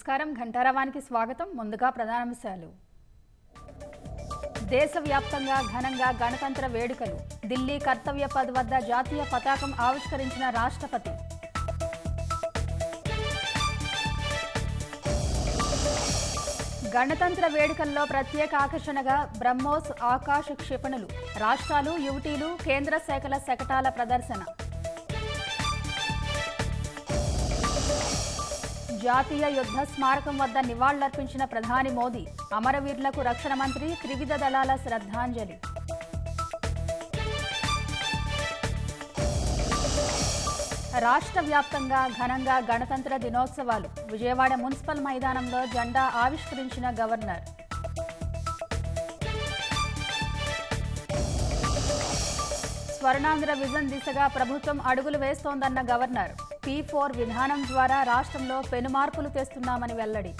నమస్కారం. ఘంటారావానికి స్వాగతం. ముందుగా ప్రధానాంశాలు. దేశవ్యాప్తంగా ఘనంగా గణతంత్ర వేడుకలు. ఢిల్లీ కర్తవ్య పథ్ వద్ద జాతీయ పతాకం ఆవిష్కరించిన రాష్ట్రపతి. గణతంత్ర వేడుకల్లో ప్రత్యేక ఆకర్షణగా బ్రహ్మోస్ ఆకాశ క్షిపణులు. రాష్ట్రాలు, యువటీలు, కేంద్ర శాఖల శకటాల ప్రదర్శన. జాతీయ యుద్ధ స్మారకం వద్ద నివాళులర్పించిన ప్రధాని మోదీ. అమరవీరులకు రక్షణ మంత్రి త్రివిధ దళాల శ్రద్ధాంజలి. రాష్ట్ర వ్యాప్తంగా ఘనంగా గణతంత్ర దినోత్సవాలు. విజయవాడ మున్సిపల్ మైదానంలో జెండా ఆవిష్కరించిన గవర్నర్. స్వర్ణాంధ్ర విజన్ దిశగా ప్రభుత్వం అడుగులు వేస్తోందన్న గవర్నర్. P4 విధానం ద్వారా రాష్ట్రంలో పెనుమార్పులు తెస్తున్నామని వెల్లడి.